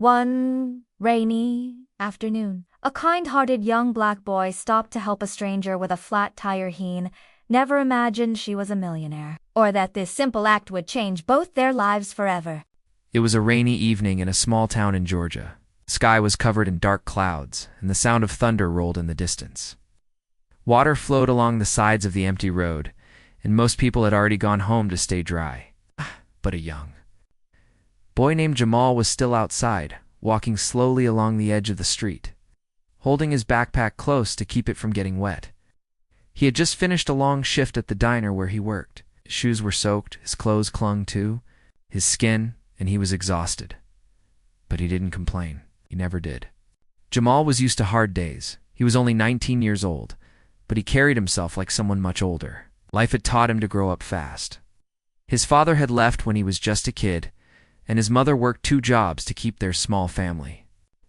One rainy afternoon, a kind-hearted young black boy stopped to help a stranger with a flat tire. He never imagined she was a millionaire, or that this simple act would change both their lives forever. It was a rainy evening in a small town in Georgia. The sky was covered in dark clouds, and the sound of thunder rolled in the distance. Water flowed along the sides of the empty road, and most people had already gone home to stay dry. But a young boy named Jamal was still outside, walking slowly along the edge of the street, holding his backpack close to keep it from getting wet. He had just finished a long shift at the diner where he worked. His shoes were soaked, his clothes clung to his skin, and he was exhausted. But he didn't complain. He never did. Jamal was used to hard days. He was only 19 years old, but he carried himself like someone much older. Life had taught him to grow up fast. His father had left when he was just a kid, and his mother worked 2 jobs to keep their small family.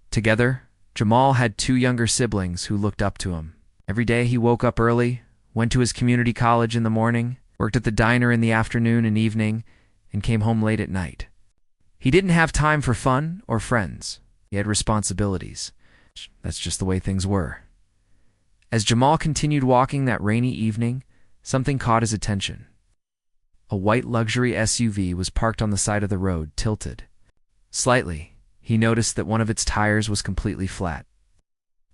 Together, Jamal had 2 younger siblings who looked up to him. Every day he woke up early, went to his community college in the morning, worked at the diner in the afternoon and evening, and came home late at night. He didn't have time for fun or friends. He had responsibilities. That's just the way things were. As Jamal continued walking that rainy evening, something caught his attention. A white luxury SUV was parked on the side of the road, tilted slightly. He noticed that one of its tires was completely flat.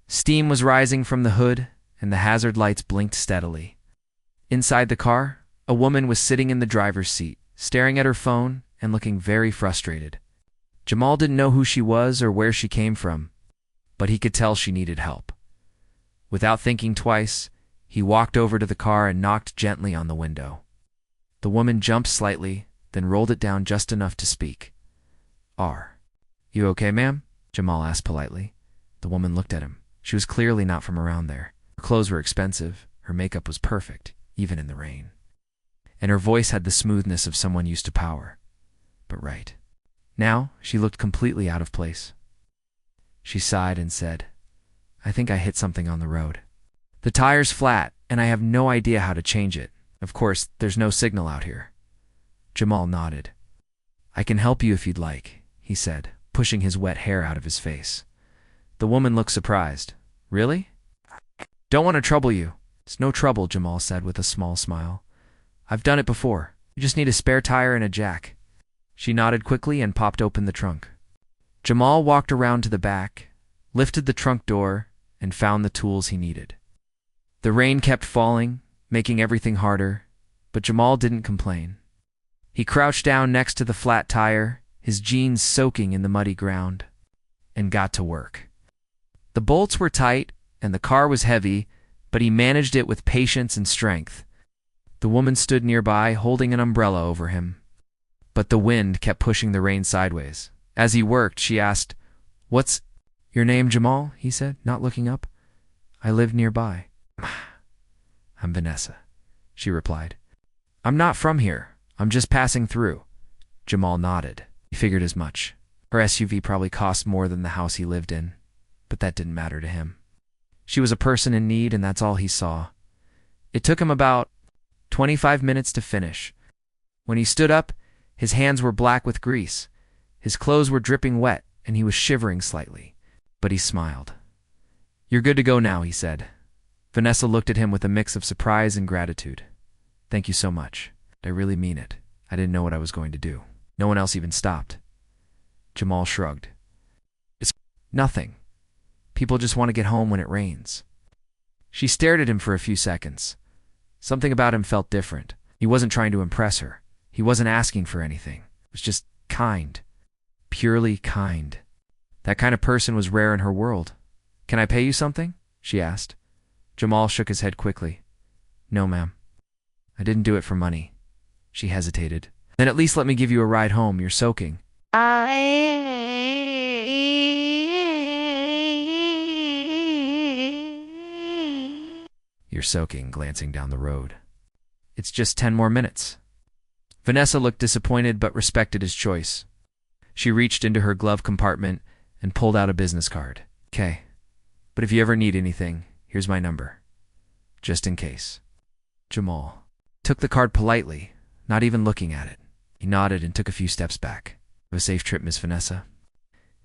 Steam was rising from the hood, and the hazard lights blinked steadily. Inside the car, a woman was sitting in the driver's seat, staring at her phone and looking very frustrated. Jamal didn't know who she was or where she came from, but he could tell she needed help. Without thinking twice, he walked over to the car and knocked gently on the window. The woman jumped slightly, then rolled it down just enough to speak. You okay, ma'am?" Jamal asked politely. The woman looked at him. She was clearly not from around there. Her clothes were expensive, her makeup was perfect, even in the rain. And her voice had the smoothness of someone used to power. But right now, she looked completely out of place. She sighed and said, "I think I hit something on the road. The tire's flat, and I have no idea how to change it. Of course, there's no signal out here." Jamal nodded. "I can help you if you'd like," he said, pushing his wet hair out of his face. The woman looked surprised. "Really?" "Don't want to trouble you." "It's no trouble," Jamal said with a small smile. "I've done it before. You just need a spare tire and a jack." She nodded quickly and popped open the trunk. Jamal walked around to the back, lifted the trunk door, and found the tools he needed. The rain kept falling, making everything harder, but Jamal didn't complain. He crouched down next to the flat tire, his jeans soaking in the muddy ground, and got to work. The bolts were tight, and the car was heavy, but he managed it with patience and strength. The woman stood nearby, holding an umbrella over him, but the wind kept pushing the rain sideways. As he worked, she asked, "What's your name, Jamal?" he said, not looking up. "I live nearby." "I'm Vanessa," she replied. "I'm not from here. I'm just passing through." Jamal nodded. He figured as much. Her SUV probably cost more than the house he lived in, but that didn't matter to him. She was a person in need, and that's all he saw. It took him about 25 minutes to finish. When he stood up, his hands were black with grease. His clothes were dripping wet, and he was shivering slightly. But he smiled. "You're good to go now," he said. Vanessa looked at him with a mix of surprise and gratitude. "Thank you so much. I really mean it. I didn't know what I was going to do." No one else even stopped. Jamal shrugged. "It's nothing. People just want to get home when it rains." She stared at him for a few seconds. Something about him felt different. He wasn't trying to impress her. He wasn't asking for anything. It was just kind. Purely kind. That kind of person was rare in her world. "Can I pay you something?" she asked. Jamal shook his head quickly. "No, ma'am. I didn't do it for money." She hesitated. "Then at least let me give you a ride home. You're soaking." "You're soaking," glancing down the road. "It's just 10 more minutes." Vanessa looked disappointed but respected his choice. She reached into her glove compartment and pulled out a business card. "Okay, but if you ever need anything, here's my number. Just in case." Jamal took the card politely, not even looking at it. He nodded and took a few steps back. "Have a safe trip, Miss Vanessa."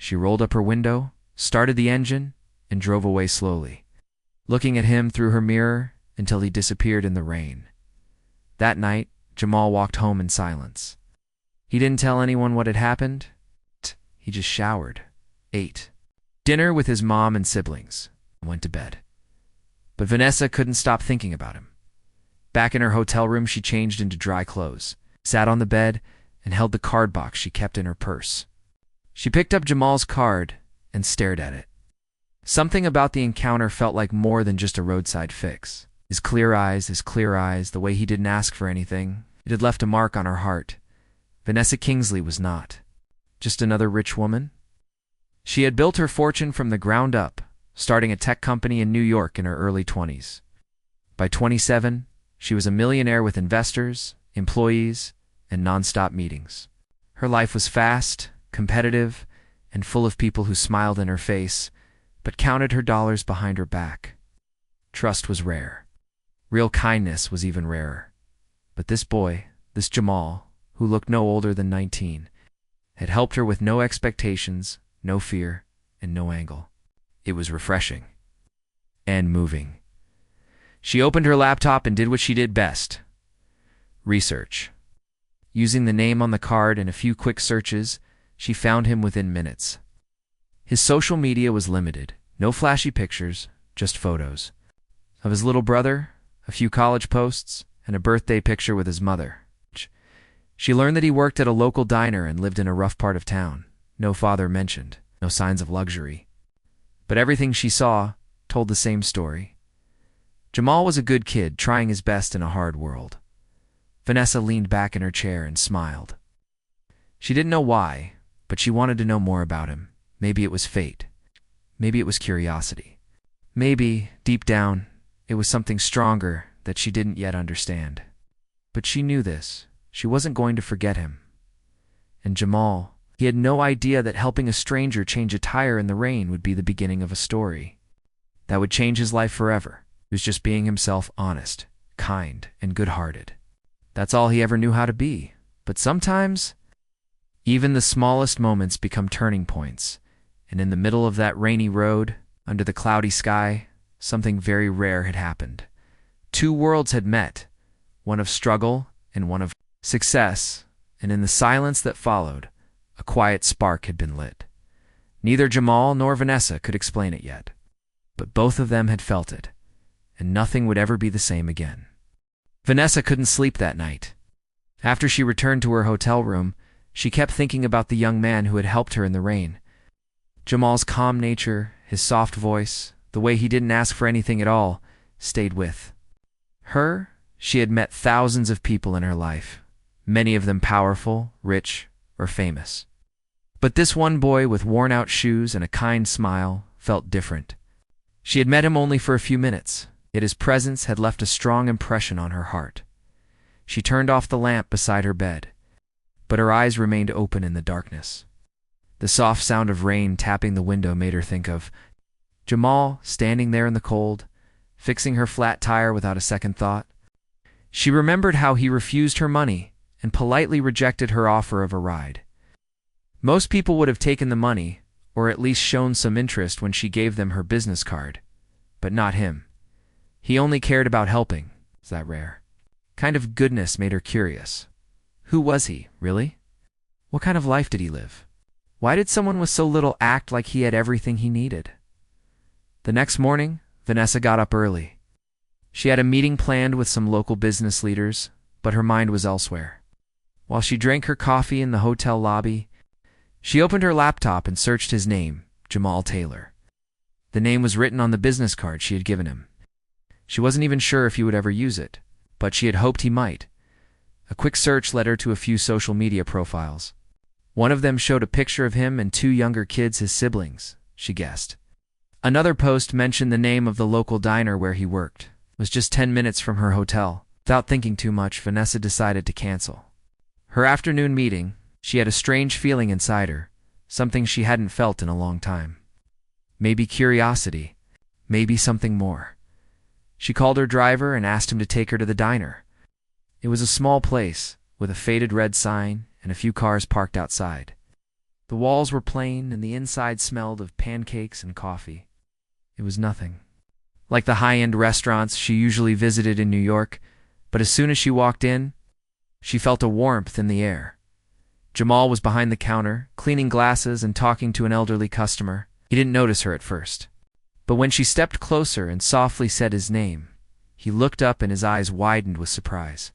She rolled up her window, started the engine, and drove away slowly, looking at him through her mirror until he disappeared in the rain. That night, Jamal walked home in silence. He didn't tell anyone what had happened. He just showered, ate dinner with his mom and siblings, and went to bed. But Vanessa couldn't stop thinking about him. Back in her hotel room, she changed into dry clothes, sat on the bed, and held the card box she kept in her purse. She picked up Jamal's card and stared at it. Something about the encounter felt like more than just a roadside fix. His clear eyes, the way he didn't ask for anything, it had left a mark on her heart. Vanessa Kingsley was not just another rich woman. She had built her fortune from the ground up, starting a tech company in New York in her early 20s. By 27, she was a millionaire with investors, employees, and nonstop meetings. Her life was fast, competitive, and full of people who smiled in her face, but counted her dollars behind her back. Trust was rare. Real kindness was even rarer. But this boy, this Jamal, who looked no older than 19, had helped her with no expectations, no fear, and no angle. It was refreshing. And moving. She opened her laptop and did what she did best. Research. Using the name on the card and a few quick searches, she found him within minutes. His social media was limited. No flashy pictures, just photos. Of his little brother, a few college posts, and a birthday picture with his mother. She learned that he worked at a local diner and lived in a rough part of town. No father mentioned, no signs of luxury. But everything she saw told the same story. Jamal was a good kid trying his best in a hard world. Vanessa leaned back in her chair and smiled. She didn't know why, but she wanted to know more about him. Maybe it was fate. Maybe it was curiosity. Maybe, deep down, it was something stronger that she didn't yet understand. But she knew this. She wasn't going to forget him. And Jamal, he had no idea that helping a stranger change a tire in the rain would be the beginning of a story that would change his life forever. He was just being himself, honest, kind, and good-hearted. That's all he ever knew how to be. But sometimes, even the smallest moments become turning points. And in the middle of that rainy road, under the cloudy sky, something very rare had happened. Two worlds had met, one of struggle and one of success, and in the silence that followed, a quiet spark had been lit. Neither Jamal nor Vanessa could explain it yet, but both of them had felt it, and nothing would ever be the same again. Vanessa couldn't sleep that night. After she returned to her hotel room, she kept thinking about the young man who had helped her in the rain. Jamal's calm nature, his soft voice, the way he didn't ask for anything at all, stayed with her. She had met thousands of people in her life, many of them powerful, rich, or famous. But this one boy with worn-out shoes and a kind smile felt different. She had met him only for a few minutes, yet his presence had left a strong impression on her heart. She turned off the lamp beside her bed, but her eyes remained open in the darkness. The soft sound of rain tapping the window made her think of Jamal standing there in the cold, fixing her flat tire without a second thought. She remembered how he refused her money and politely rejected her offer of a ride. Most people would have taken the money, or at least shown some interest when she gave them her business card, but not him. He only cared about helping. Is that rare? Kind of goodness made her curious. Who was he, really? What kind of life did he live? Why did someone with so little act like he had everything he needed? The next morning, Vanessa got up early. She had a meeting planned with some local business leaders, but her mind was elsewhere. While she drank her coffee in the hotel lobby, she opened her laptop and searched his name, Jamal Taylor. The name was written on the business card she had given him. She wasn't even sure if he would ever use it, but she had hoped he might. A quick search led her to a few social media profiles. One of them showed a picture of him and two younger kids, his siblings, she guessed. Another post mentioned the name of the local diner where he worked. It was just 10 minutes from her hotel. Without thinking too much, Vanessa decided to cancel her afternoon meeting. She had a strange feeling inside her, something she hadn't felt in a long time. Maybe curiosity, maybe something more. She called her driver and asked him to take her to the diner. It was a small place, with a faded red sign and a few cars parked outside. The walls were plain, and the inside smelled of pancakes and coffee. It was nothing like the high-end restaurants she usually visited in New York, but as soon as she walked in, she felt a warmth in the air. Jamal was behind the counter, cleaning glasses and talking to an elderly customer. He didn't notice her at first, but when she stepped closer and softly said his name, he looked up and his eyes widened with surprise.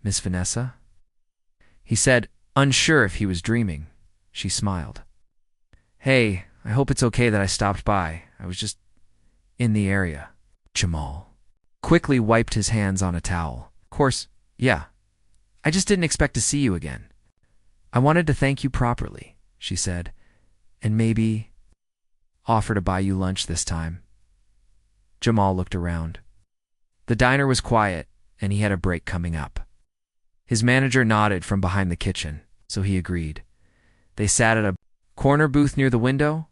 "Miss Vanessa?" he said, unsure if he was dreaming. She smiled. "Hey, I hope it's okay that I stopped by. I was just in the area." Jamal quickly wiped his hands on a towel. "Of course, yeah. I just didn't expect to see you again. I wanted to thank you properly," she said, "and maybe offer to buy you lunch this time." Jamal looked around. The diner was quiet, and he had a break coming up. His manager nodded from behind the kitchen, so he agreed. They sat at a corner booth near the window.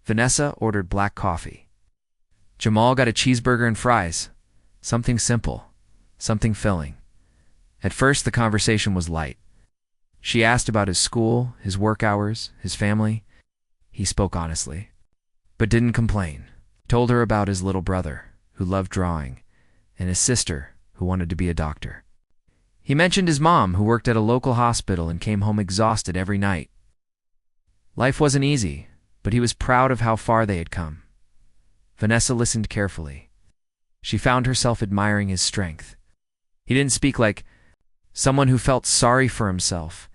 Vanessa ordered black coffee. Jamal got a cheeseburger and fries. Something simple, something filling. At first, the conversation was light. She asked about his school, his work hours, his family. He spoke honestly, but didn't complain. Told her about his little brother, who loved drawing, and his sister, who wanted to be a doctor. He mentioned his mom, who worked at a local hospital and came home exhausted every night. Life wasn't easy, but he was proud of how far they had come. Vanessa listened carefully. She found herself admiring his strength. He didn't speak like someone who felt sorry for himself.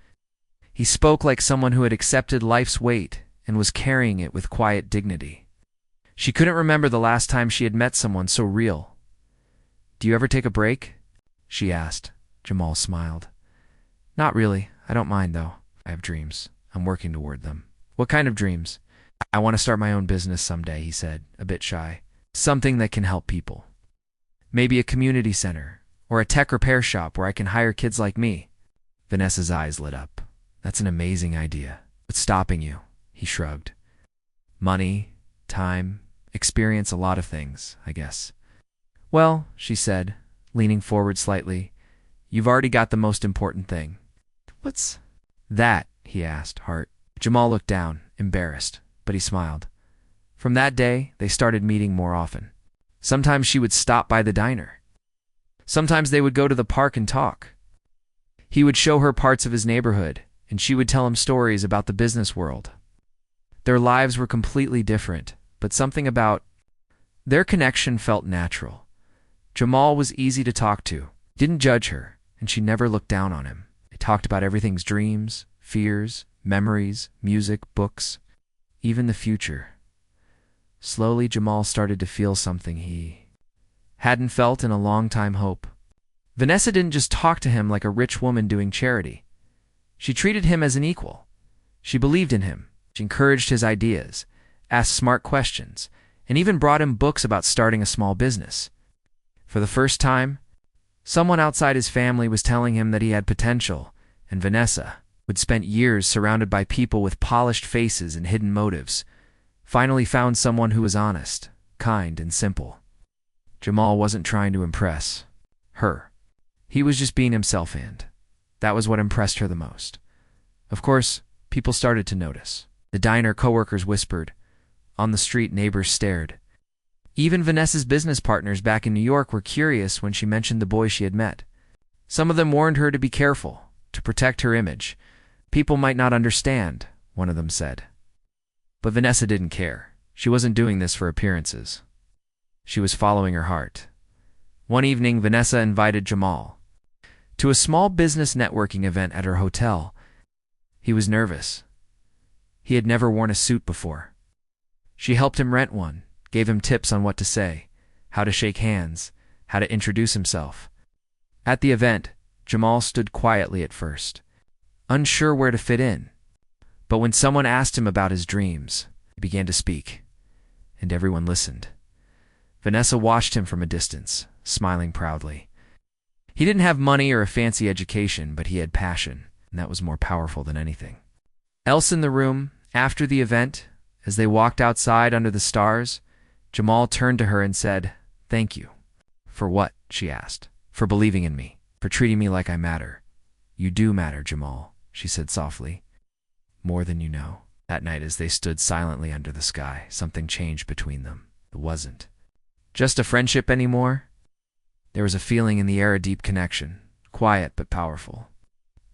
He spoke like someone who had accepted life's weight and was carrying it with quiet dignity. She couldn't remember the last time she had met someone so real. "Do you ever take a break?" she asked. Jamal smiled. "Not really. I don't mind, though. I have dreams. I'm working toward them." "What kind of dreams?" "I want to start my own business someday," he said, a bit shy. "Something that can help people. Maybe a community center, or a tech repair shop where I can hire kids like me." Vanessa's eyes lit up. "That's an amazing idea. What's stopping you?" He shrugged. "Money, time, experience, a lot of things, I guess." "Well," she said, leaning forward slightly, "you've already got the most important thing." "What's that?" he asked, heart. Jamal looked down, embarrassed, but he smiled. From that day, they started meeting more often. Sometimes she would stop by the diner. Sometimes they would go to the park and talk. He would show her parts of his neighborhood, and she would tell him stories about the business world. Their lives were completely different, but something about their connection felt natural. Jamal was easy to talk to, didn't judge her, and she never looked down on him. They talked about everything's dreams, fears, memories, music, books, even the future. Slowly, Jamal started to feel something he hadn't felt in a long time: hope. Vanessa didn't just talk to him like a rich woman doing charity. She treated him as an equal. She believed in him. She encouraged his ideas, asked smart questions, and even brought him books about starting a small business. For the first time, someone outside his family was telling him that he had potential, and Vanessa, who had spent years surrounded by people with polished faces and hidden motives, finally found someone who was honest, kind, and simple. Jamal wasn't trying to impress her. He was just being himself, and that was what impressed her the most. Of course, people started to notice. The diner, coworkers whispered. On the street, neighbors stared. Even Vanessa's business partners back in New York were curious when she mentioned the boy she had met. Some of them warned her to be careful, to protect her image. "People might not understand," one of them said. But Vanessa didn't care. She wasn't doing this for appearances. She was following her heart. One evening, Vanessa invited Jamal to a small business networking event at her hotel. He was nervous. He had never worn a suit before. She helped him rent one, gave him tips on what to say, how to shake hands, how to introduce himself. At the event, Jamal stood quietly at first, unsure where to fit in. But when someone asked him about his dreams, he began to speak, and everyone listened. Vanessa watched him from a distance, smiling proudly. He didn't have money or a fancy education, but he had passion, and that was more powerful than anything else in the room. After the event, as they walked outside under the stars, Jamal turned to her and said, "Thank you." "For what?" she asked. "For believing in me, for treating me like I matter." "You do matter, Jamal," she said softly. more than you know. That night, as they stood silently under the sky, something changed between them. It wasn't just a friendship anymore. There was a feeling in the air, a deep connection, quiet but powerful.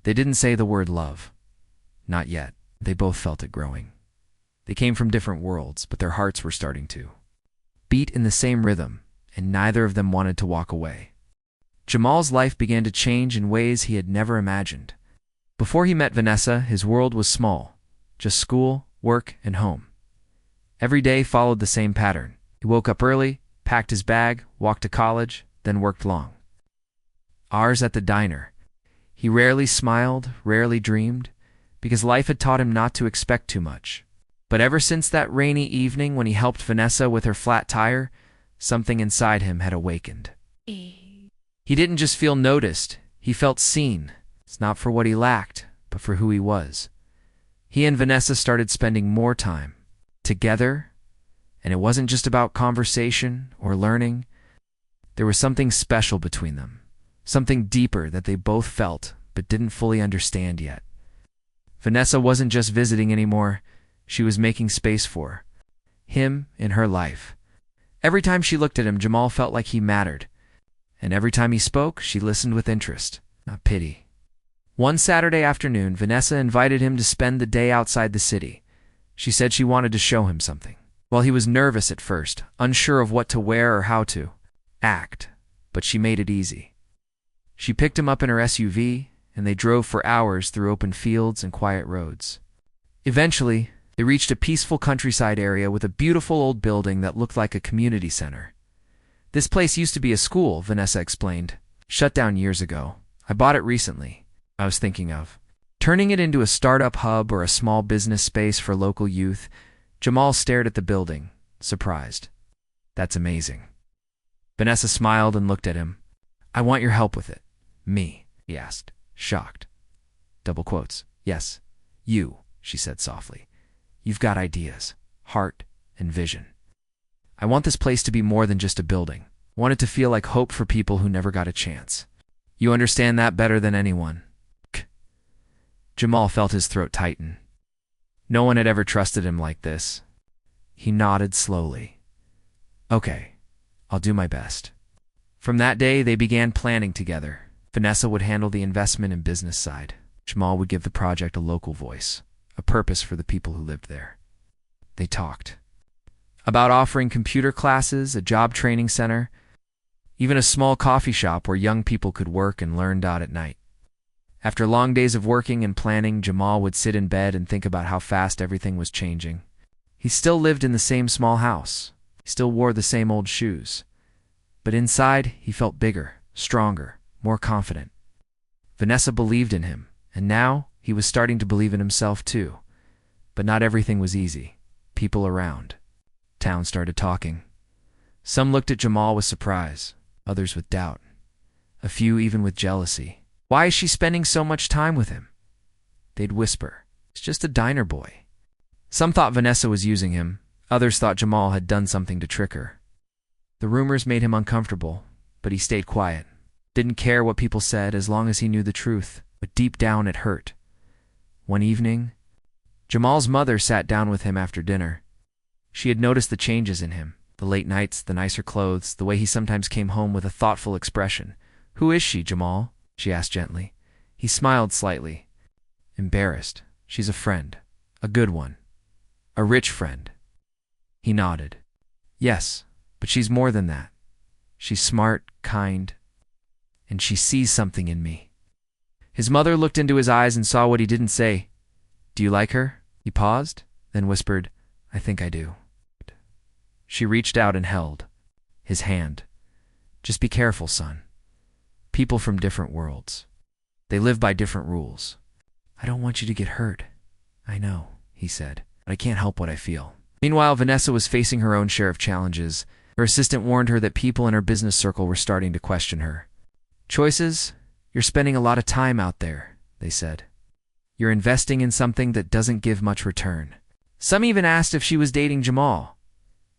They didn't say the word love. Not yet. They both felt it growing. They came from different worlds, but their hearts were starting to beat in the same rhythm, and neither of them wanted to walk away. Jamal's life began to change in ways he had never imagined. Before he met Vanessa, his world was small, just school, work, and home. Every day followed the same pattern. He woke up early, packed his bag, walked to college, then worked long hours at the diner. He rarely smiled, rarely dreamed, because life had taught him not to expect too much. But ever since that rainy evening when he helped Vanessa with her flat tire, something inside him had awakened. He didn't just feel noticed, he felt seen. It's not for what he lacked, but for who he was. He and Vanessa started spending more time together, and it wasn't just about conversation or learning. There was something special between them, something deeper that they both felt but didn't fully understand yet. Vanessa wasn't just visiting anymore, she was making space for him in her life. Every time she looked at him, Jamal felt like he mattered, and every time he spoke, she listened with interest, not pity. One Saturday afternoon, Vanessa invited him to spend the day outside the city. She said she wanted to show him something. Well, he was nervous at first, unsure of what to wear or how to act, but she made it easy. She picked him up in her SUV, and they drove for hours through open fields and quiet roads. Eventually, they reached a peaceful countryside area with a beautiful old building that looked like a community center. This place used to be a school, Vanessa explained. Shut down years ago. I bought it recently. I was thinking of turning it into a startup hub or a small business space for local youth. Jamal stared at the building, surprised. That's amazing. Vanessa smiled and looked at him. I want your help with it. Me, he asked, shocked. Double quotes. Yes, you, she said softly. You've got ideas, heart, and vision. I want this place to be more than just a building. I want it to feel like hope for people who never got a chance. You understand that better than anyone. Jamal felt his throat tighten. No one had ever trusted him like this. He nodded slowly. Okay, I'll do my best. From that day, they began planning together. Vanessa would handle the investment and business side. Jamal would give the project a local voice, a purpose for the people who lived there. They talked about offering computer classes, a job training center, even a small coffee shop where young people could work and learn at night. After long days of working and planning, Jamal would sit in bed and think about how fast everything was changing. He still lived in the same small house. He still wore the same old shoes. But inside, he felt bigger, stronger, more confident. Vanessa believed in him, and now he was starting to believe in himself too. But not everything was easy. People around town started talking. Some looked at Jamal with surprise, others with doubt, a few even with jealousy. Why is she spending so much time with him? They'd whisper, it's just a diner boy. Some thought Vanessa was using him, others thought Jamal had done something to trick her. The rumors made him uncomfortable, but he stayed quiet. Didn't care what people said as long as he knew the truth, but deep down it hurt. One evening, Jamal's mother sat down with him after dinner. She had noticed the changes in him, the late nights, the nicer clothes, the way he sometimes came home with a thoughtful expression. Who is she, Jamal? She asked gently. He smiled slightly. Embarrassed. She's a friend. A good one. A rich friend. He nodded. Yes, but she's more than that. She's smart, kind, and she sees something in me. His mother looked into his eyes and saw what he didn't say. Do you like her? He paused, then whispered, I think I do. She reached out and held his hand. Just be careful, son. People from different worlds. They live by different rules. I don't want you to get hurt. I know, he said, but I can't help what I feel. Meanwhile, Vanessa was facing her own share of challenges. Her assistant warned her that people in her business circle were starting to question her. Choices? You're spending a lot of time out there, they said. You're investing in something that doesn't give much return. Some even asked if she was dating Jamal.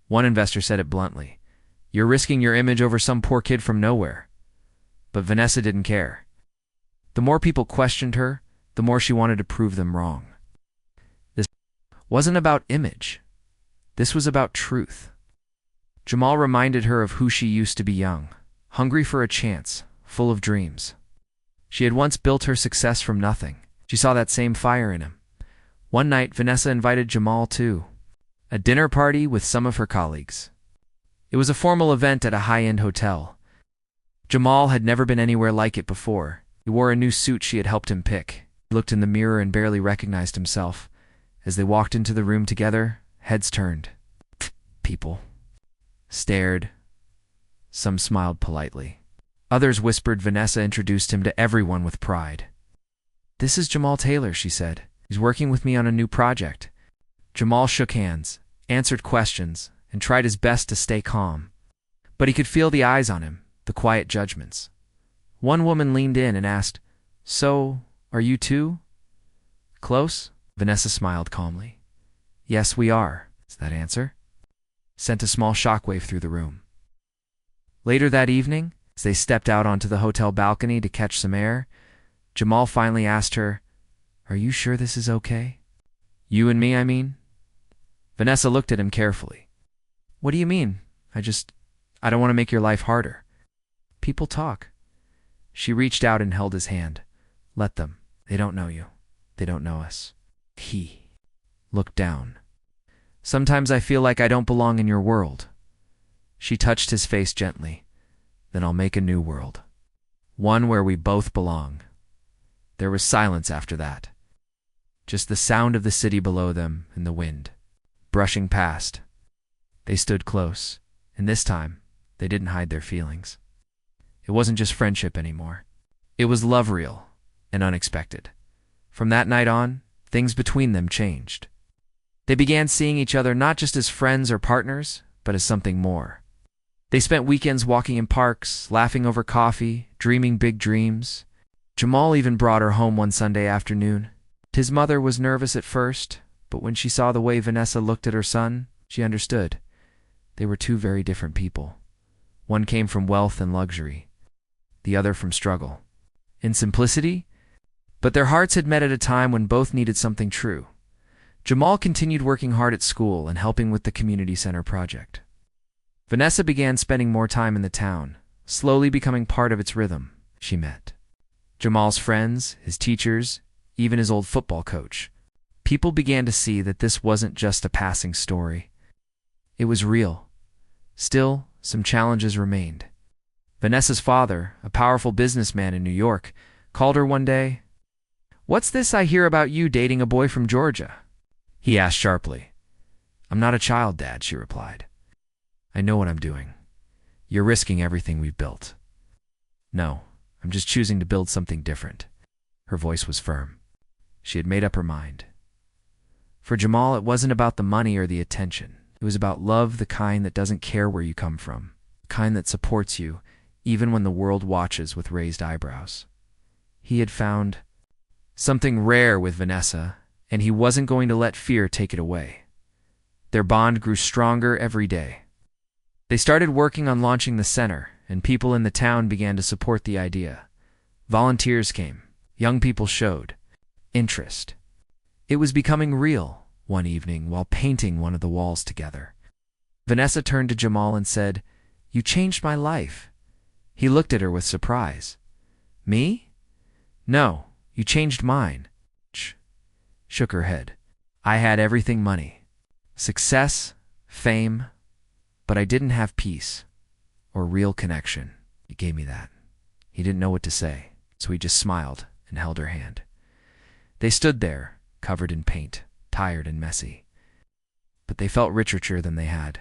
One investor said it bluntly. You're risking your image over some poor kid from nowhere. But Vanessa didn't care. The more people questioned her, the more she wanted to prove them wrong. wasn't about image. This was about truth. Jamal reminded her of who she used to be: young, hungry for a chance, full of dreams. She had once built her success from nothing. She saw that same fire in him. One night, Vanessa invited Jamal to a dinner party with some of her colleagues. It was a formal event at a high-end hotel. Jamal had never been anywhere like it before. He wore a new suit she had helped him pick. He looked in the mirror and barely recognized himself. As they walked into the room together, heads turned. People stared. Some smiled politely. Others whispered. Vanessa introduced him to everyone with pride. "This is Jamal Taylor," she said. "He's working with me on a new project." Jamal shook hands, answered questions, and tried his best to stay calm. But he could feel the eyes on him, the quiet judgments. One woman leaned in and asked, "So, are you too close?" Vanessa smiled calmly. "Yes, we are." That answer sent a small shockwave through the room. Later that evening, as they stepped out onto the hotel balcony to catch some air, Jamal finally asked her, "Are you sure this is okay? You and me, I mean?" Vanessa looked at him carefully. "What do you mean? I don't want to make your life harder." "People talk." She reached out and held his hand. "Let them. They don't know you. They don't know us." He looked down. "Sometimes I feel like I don't belong in your world." She touched his face gently. "Then I'll make a new world. One where we both belong." There was silence after that. Just the sound of the city below them and the wind brushing past. They stood close, and this time, they didn't hide their feelings. It wasn't just friendship anymore. It was love, real and unexpected. From that night on, things between them changed. They began seeing each other not just as friends or partners, but as something more. They spent weekends walking in parks, laughing over coffee, dreaming big dreams. Jamal even brought her home one Sunday afternoon. His mother was nervous at first, but when she saw the way Vanessa looked at her son, she understood. They were two very different people. One came from wealth and luxury, the other from struggle and simplicity, but their hearts had met at a time when both needed something true. Jamal continued working hard at school and helping with the community center project. Vanessa began spending more time in the town, slowly becoming part of its rhythm. She met Jamal's friends, his teachers, even his old football coach. People began to see that this wasn't just a passing story. It was real. Still, some challenges remained. Vanessa's father, a powerful businessman in New York, called her one day. "What's this I hear about you dating a boy from Georgia?" he asked sharply. "I'm not a child, Dad," she replied. "I know what I'm doing. You're risking everything we've built." "No, I'm just choosing to build something different." Her voice was firm. She had made up her mind. For Jamal, it wasn't about the money or the attention. It was about love, the kind that doesn't care where you come from, the kind that supports you, even when the world watches with raised eyebrows. He had found something rare with Vanessa, and he wasn't going to let fear take it away. Their bond grew stronger every day. They started working on launching the center, and people in the town began to support the idea. Volunteers came. Young people showed interest. It was becoming real. One evening, while painting one of the walls together, Vanessa turned to Jamal and said, "You changed my life." He looked at her with surprise. "Me? No, you changed mine." She shook her head. "I had everything: money, success, fame, but I didn't have peace or real connection. You gave me that." He didn't know what to say, so he just smiled and held her hand. They stood there, covered in paint, tired and messy. But they felt richer than they had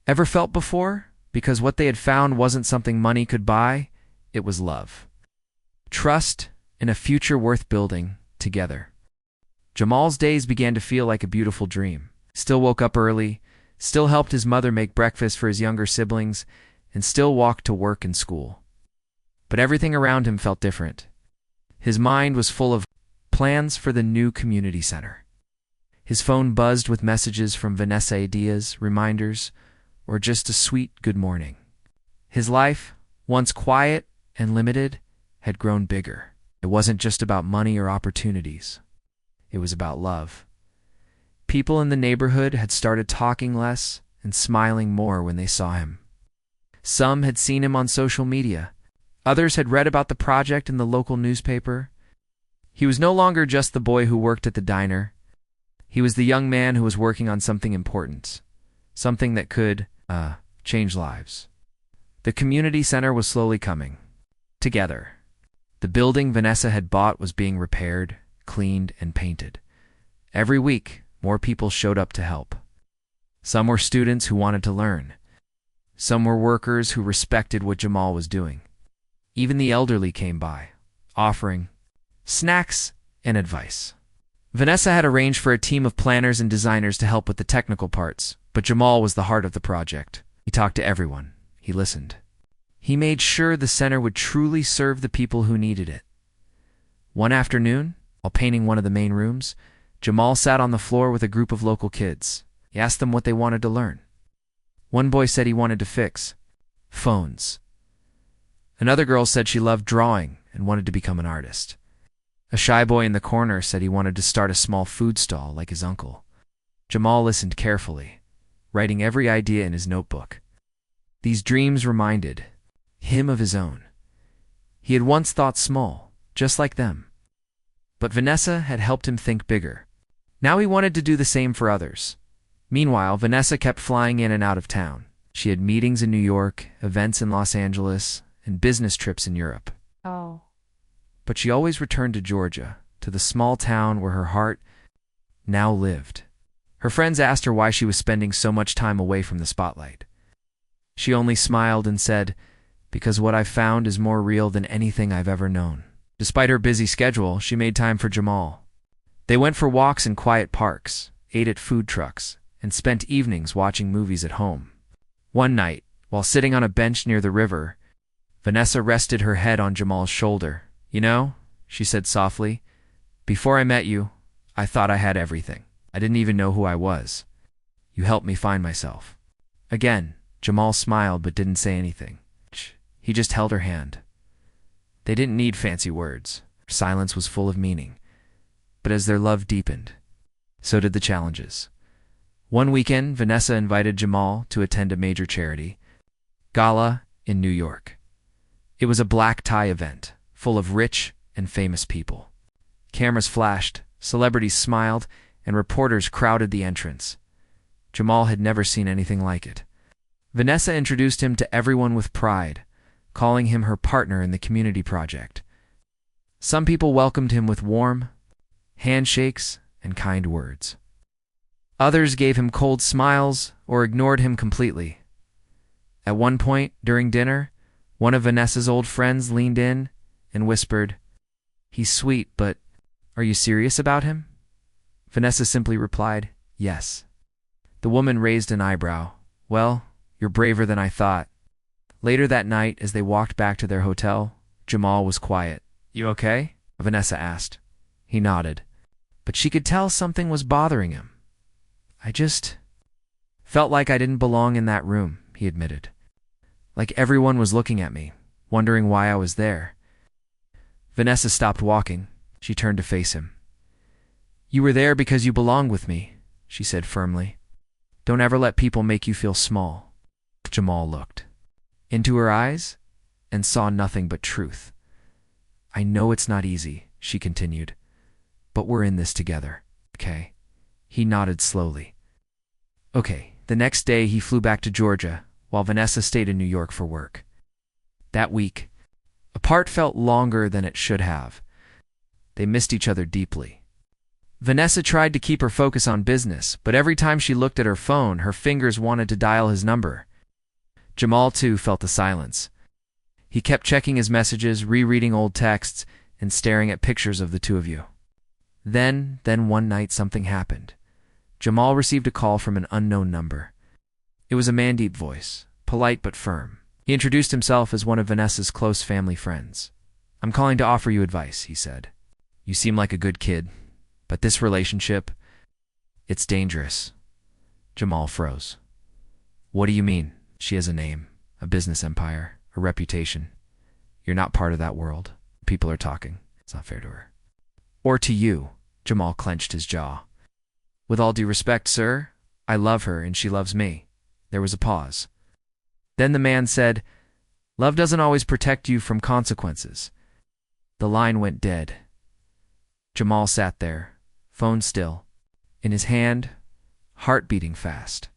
ever felt before, because what they had found wasn't something money could buy. It was love, trust, and a future worth building together. Jamal's days began to feel like a beautiful dream. Still woke up early, still helped his mother make breakfast for his younger siblings, and still walked to work and school. But everything around him felt different. His mind was full of plans for the new community center. His phone buzzed with messages from Vanessa, ideas, reminders, or just a sweet good morning. His life, once quiet and limited, had grown bigger. It wasn't just about money or opportunities. It was about love. People in the neighborhood had started talking less and smiling more when they saw him. Some had seen him on social media. Others had read about the project in the local newspaper. He was no longer just the boy who worked at the diner. He was the young man who was working on something important, something that could, change lives. The community center was slowly coming together. The building Vanessa had bought was being repaired, cleaned, and painted. Every week, more people showed up to help. Some were students who wanted to learn. Some were workers who respected what Jamal was doing. Even the elderly came by, offering snacks and advice. Vanessa had arranged for a team of planners and designers to help with the technical parts, but Jamal was the heart of the project. He talked to everyone. He listened. He made sure the center would truly serve the people who needed it. One afternoon, while painting one of the main rooms, Jamal sat on the floor with a group of local kids. He asked them what they wanted to learn. One boy said he wanted to fix phones. Another girl said she loved drawing and wanted to become an artist. A shy boy in the corner said he wanted to start a small food stall like his uncle. Jamal listened carefully, writing every idea in his notebook. These dreams reminded him of his own. He had once thought small, just like them. But Vanessa had helped him think bigger. Now he wanted to do the same for others. Meanwhile, Vanessa kept flying in and out of town. She had meetings in New York, events in Los Angeles, and business trips in Europe. Oh. But she always returned to Georgia, to the small town where her heart now lived. Her friends asked her why she was spending so much time away from the spotlight. She only smiled and said, "Because what I've found is more real than anything I've ever known." Despite her busy schedule, she made time for Jamal. They went for walks in quiet parks, ate at food trucks, and spent evenings watching movies at home. One night, while sitting on a bench near the river, Vanessa rested her head on Jamal's shoulder. "You know," she said softly, "before I met you, I thought I had everything. I didn't even know who I was. You helped me find myself." Again, Jamal smiled but didn't say anything. He just held her hand. They didn't need fancy words. Silence was full of meaning. But as their love deepened, so did the challenges. One weekend, Vanessa invited Jamal to attend a major charity gala in New York. It was a black tie event, full of rich and famous people. Cameras flashed, celebrities smiled, and reporters crowded the entrance. Jamal had never seen anything like it. Vanessa introduced him to everyone with pride, calling him her partner in the community project. Some people welcomed him with warm handshakes and kind words. Others gave him cold smiles or ignored him completely. At one point, during dinner, one of Vanessa's old friends leaned in and whispered, "He's sweet, but are you serious about him?" Vanessa simply replied, "Yes." The woman raised an eyebrow. "Well, you're braver than I thought." Later that night, as they walked back to their hotel, Jamal was quiet. "You okay?" Vanessa asked. He nodded, but she could tell something was bothering him. "I just felt like I didn't belong in that room," he admitted. "Like everyone was looking at me, wondering why I was there." Vanessa stopped walking. She turned to face him. "You were there because you belonged with me," she said firmly. "Don't ever let people make you feel small." Jamal looked into her eyes and saw nothing but truth. "I know it's not easy," she continued, "but we're in this together, okay?" He nodded slowly. Okay. The next day he flew back to Georgia, while Vanessa stayed in New York for work. That week, apart felt longer than it should have. They missed each other deeply. Vanessa tried to keep her focus on business, but every time she looked at her phone, her fingers wanted to dial his number. Jamal, too, felt the silence. He kept checking his messages, rereading old texts, and staring at pictures of the two of you. Then one night something happened. Jamal received a call from an unknown number. It was a Mandeep voice, polite but firm. He introduced himself as one of Vanessa's close family friends. "I'm calling to offer you advice," he said. "You seem like a good kid, but this relationship, it's dangerous." Jamal froze. "What do you mean?" "She has a name, a business empire, a reputation. You're not part of that world. People are talking. It's not fair to her." "Or to you." Jamal clenched his jaw. With all due respect, sir, I love her and she loves me. There was a pause. Then the man said, Love doesn't always protect you from consequences. The line went dead. Jamal sat there, phone still, in his hand, heart beating fast.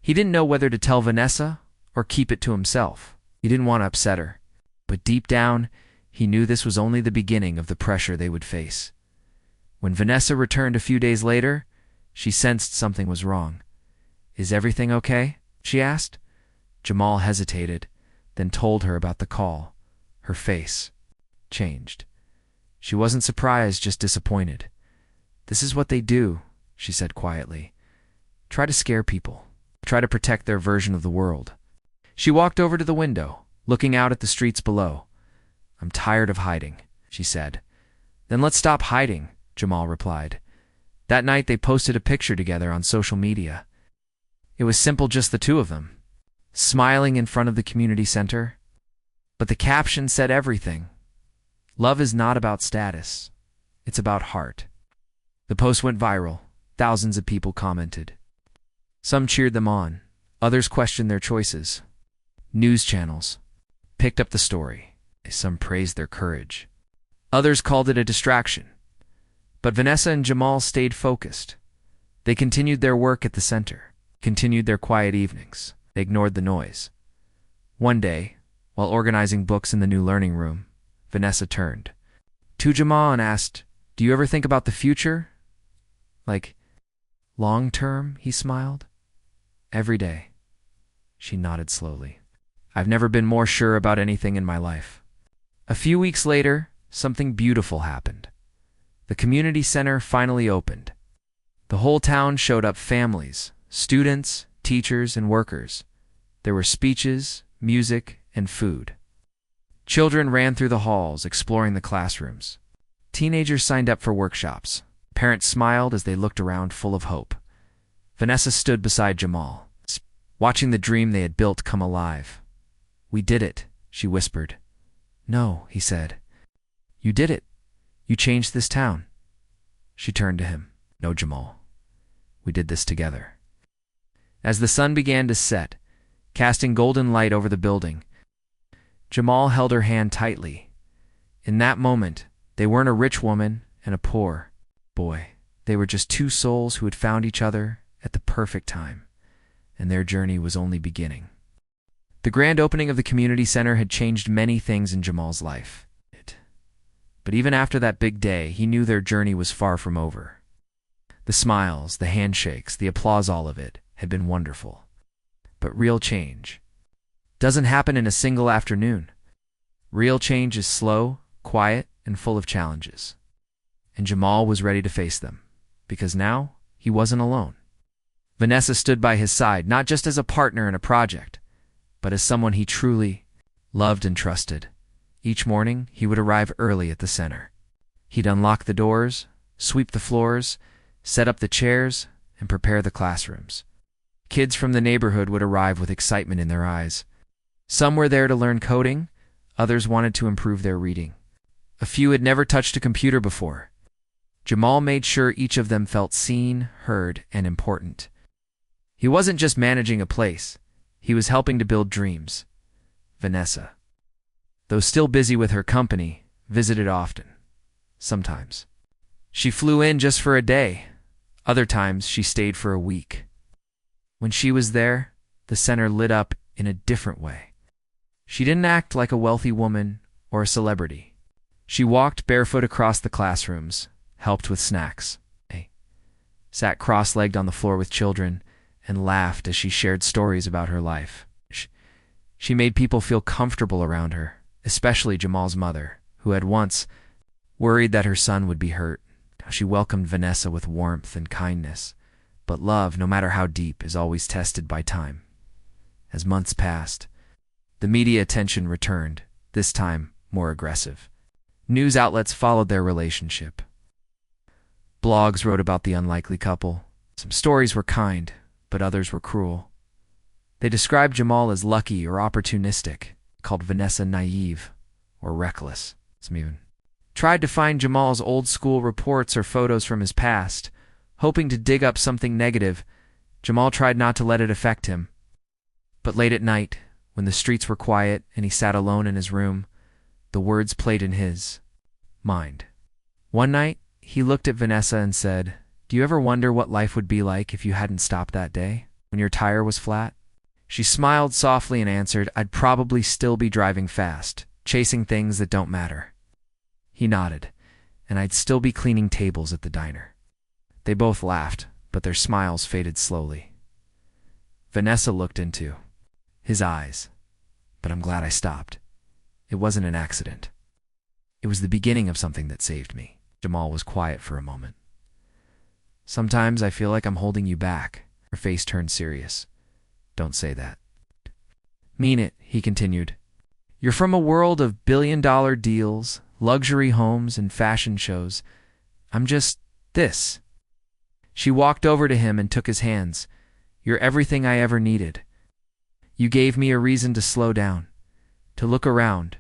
He didn't know whether to tell Vanessa or keep it to himself. He didn't want to upset her, but deep down, he knew this was only the beginning of the pressure they would face. When Vanessa returned a few days later, she sensed something was wrong. Is everything okay? She asked. Jamal hesitated, then told her about the call. Her face changed. She wasn't surprised, just disappointed. This is what they do, she said quietly. Try to scare people. Try to protect their version of the world. She walked over to the window, looking out at the streets below. I'm tired of hiding, she said. Then let's stop hiding, Jamal replied. That night they posted a picture together on social media. It was simple, just the two of them, smiling in front of the community center. But the caption said everything. Love is not about status. It's about heart. The post went viral. Thousands of people commented. Some cheered them on. Others questioned their choices. News channels picked up the story. Some praised their courage. Others called it a distraction. But Vanessa and Jamal stayed focused. They continued their work at the center, continued their quiet evenings. They ignored the noise. One day, while organizing books in the new learning room, Vanessa turned to Jamal and asked, Do you ever think about the future? Like, long term, he smiled. Every day. She nodded slowly. I've never been more sure about anything in my life. A few weeks later, something beautiful happened. The community center finally opened. The whole town showed up, families, students, teachers, and workers. There were speeches, music, and food. Children ran through the halls, exploring the classrooms. Teenagers signed up for workshops. Parents smiled as they looked around, full of hope. Vanessa stood beside Jamal, watching the dream they had built come alive. We did it, she whispered. No, he said. You did it. You changed this town. She turned to him. No, Jamal. We did this together. As the sun began to set, casting golden light over the building, Jamal held her hand tightly. In that moment, they weren't a rich woman and a poor boy. They were just two souls who had found each other at the perfect time, and their journey was only beginning. The grand opening of the community center had changed many things in Jamal's life. But even after that big day, he knew their journey was far from over. The smiles, the handshakes, the applause, all of it had been wonderful. But real change doesn't happen in a single afternoon. Real change is slow, quiet, and full of challenges. And Jamal was ready to face them, because now he wasn't alone. Vanessa stood by his side, not just as a partner in a project, but as someone he truly loved and trusted. Each morning, he would arrive early at the center. He'd unlock the doors, sweep the floors, set up the chairs, and prepare the classrooms. Kids from the neighborhood would arrive with excitement in their eyes. Some were there to learn coding, others wanted to improve their reading. A few had never touched a computer before. Jamal made sure each of them felt seen, heard, and important. He wasn't just managing a place, he was helping to build dreams. Vanessa, though still busy with her company, visited often. Sometimes she flew in just for a day. Other times she stayed for a week. When she was there, the center lit up in a different way. She didn't act like a wealthy woman or a celebrity. She walked barefoot across the classrooms, helped with snacks, sat cross-legged on the floor with children, and laughed as she shared stories about her life. She made people feel comfortable around her, especially Jamal's mother, who had once worried that her son would be hurt. She welcomed Vanessa with warmth and kindness, but love, no matter how deep, is always tested by time. As months passed, the media attention returned, this time more aggressive. News outlets followed their relationship. Blogs wrote about the unlikely couple. Some stories were kind, but others were cruel. They described Jamal as lucky or opportunistic, called Vanessa naive or reckless. Some even tried to find Jamal's old school reports or photos from his past, Hoping to dig up something negative, Jamal tried not to let it affect him. But late at night, when the streets were quiet and he sat alone in his room, the words played in his mind. One night, he looked at Vanessa and said, "Do you ever wonder what life would be like if you hadn't stopped that day, when your tire was flat?" She smiled softly and answered, "I'd probably still be driving fast, chasing things that don't matter." He nodded, "And I'd still be cleaning tables at the diner." They both laughed, but their smiles faded slowly. Vanessa looked into his eyes. "But I'm glad I stopped. It wasn't an accident. It was the beginning of something that saved me." Jamal was quiet for a moment. "Sometimes I feel like I'm holding you back." Her face turned serious. "Don't say that." "Mean it," he continued. "You're from a world of billion-dollar deals, luxury homes, and fashion shows. I'm just this." She walked over to him and took his hands. "You're everything I ever needed. You gave me a reason to slow down, to look around,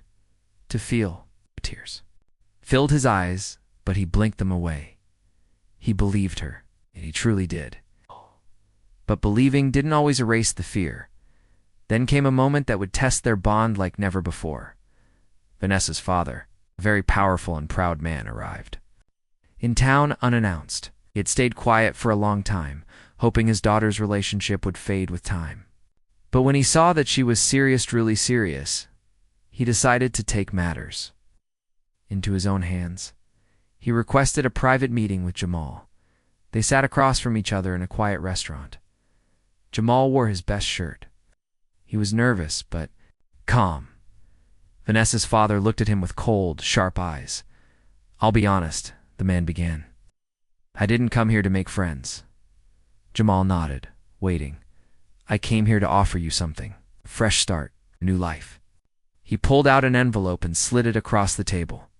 to feel." Tears filled his eyes, but he blinked them away. He believed her, and he truly did. But believing didn't always erase the fear. Then came a moment that would test their bond like never before. Vanessa's father, a very powerful and proud man, arrived. In town unannounced, he had stayed quiet for a long time, hoping his daughter's relationship would fade with time. But when he saw that she was serious, truly serious, he decided to take matters into his own hands. He requested a private meeting with Jamal. They sat across from each other in a quiet restaurant. Jamal wore his best shirt. He was nervous, but calm. Vanessa's father looked at him with cold, sharp eyes. "I'll be honest," the man began. "I didn't come here to make friends." Jamal nodded, waiting. "I came here to offer you something. A fresh start, a new life." He pulled out an envelope and slid it across the table.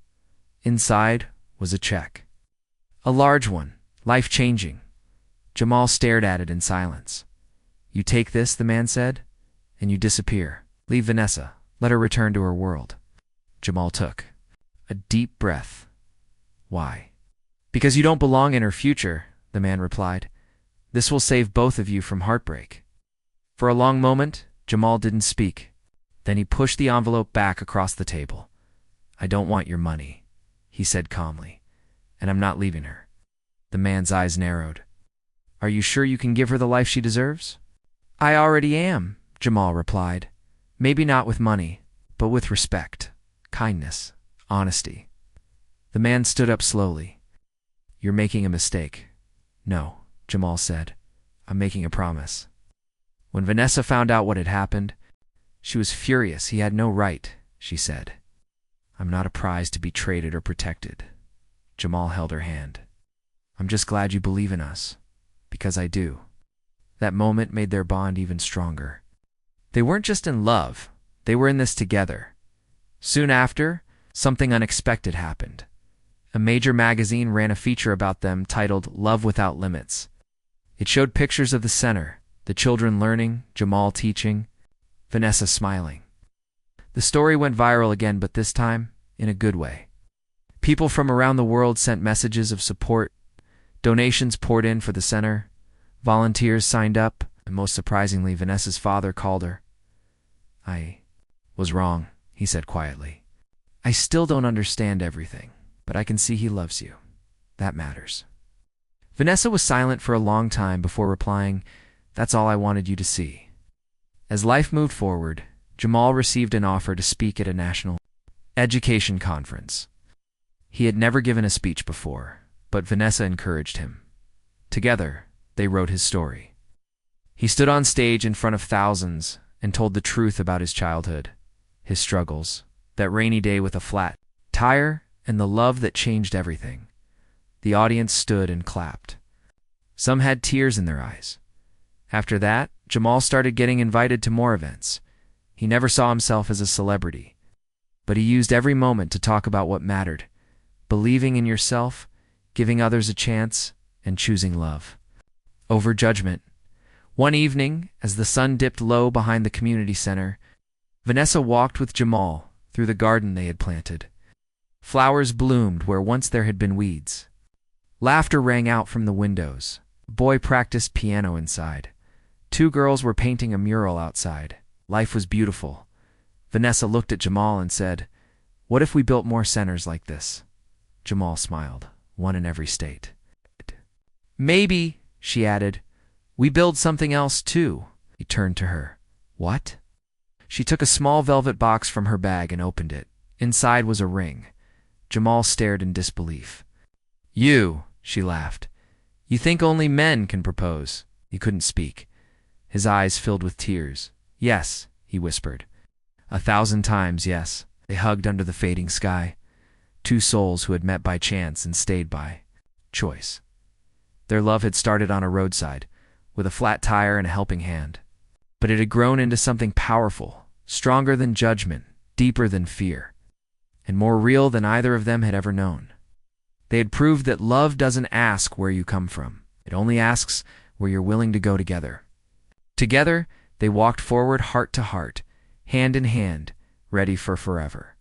Inside was a check. A large one, life-changing. Jamal stared at it in silence. "You take this," the man said, "and you disappear. Leave Vanessa. Let her return to her world." Jamal took a deep breath. "Why?" "Because you don't belong in her future," the man replied. "This will save both of you from heartbreak." For a long moment, Jamal didn't speak. Then he pushed the envelope back across the table. "I don't want your money," he said calmly, "and I'm not leaving her." The man's eyes narrowed. "Are you sure you can give her the life she deserves?" "I already am," Jamal replied. "Maybe not with money, but with respect, kindness, honesty." The man stood up slowly. "You're making a mistake." "No," Jamal said. "I'm making a promise." When Vanessa found out what had happened, she was furious. "He had no right," she said. "I'm not a prize to be traded or protected." Jamal held her hand. "I'm just glad you believe in us, because I do." That moment made their bond even stronger. They weren't just in love, they were in this together. Soon after, something unexpected happened. A major magazine ran a feature about them titled "Love Without Limits." It showed pictures of the center, the children learning, Jamal teaching, Vanessa smiling. The story went viral again, but this time in a good way. People from around the world sent messages of support. Donations poured in for the center. Volunteers signed up, and most surprisingly, Vanessa's father called her. "I was wrong," he said quietly. "I still don't understand everything, but I can see he loves you. That matters." Vanessa was silent for a long time before replying, "That's all I wanted you to see." As life moved forward, Jamal received an offer to speak at a national education conference. He had never given a speech before, but Vanessa encouraged him. Together, they wrote his story. He stood on stage in front of thousands and told the truth about his childhood, his struggles, that rainy day with a flat tire, and the love that changed everything. The audience stood and clapped. Some had tears in their eyes. After that, Jamal started getting invited to more events. He never saw himself as a celebrity, but he used every moment to talk about what mattered: believing in yourself, giving others a chance, and choosing love over judgment. One evening, as the sun dipped low behind the community center, Vanessa walked with Jamal through the garden they had planted. Flowers bloomed where once there had been weeds. Laughter rang out from the windows. A boy practiced piano inside. Two girls were painting a mural outside. Life was beautiful. Vanessa looked at Jamal and said, "What if we built more centers like this?" Jamal smiled. One in every state. "Maybe," she added, "we build something else too." He turned to her. "What?" She took a small velvet box from her bag and opened it. Inside was a ring. Jamal stared in disbelief. "You," she laughed. "You think only men can propose." He couldn't speak. His eyes filled with tears. "Yes," he whispered. 1,000 times yes. They hugged under the fading sky. Two souls who had met by chance and stayed by choice. Their love had started on a roadside, with a flat tire and a helping hand. But it had grown into something powerful, stronger than judgment, deeper than fear, and more real than either of them had ever known. They had proved that love doesn't ask where you come from. It only asks where you're willing to go together. Together, they walked forward heart to heart, hand in hand, ready for forever.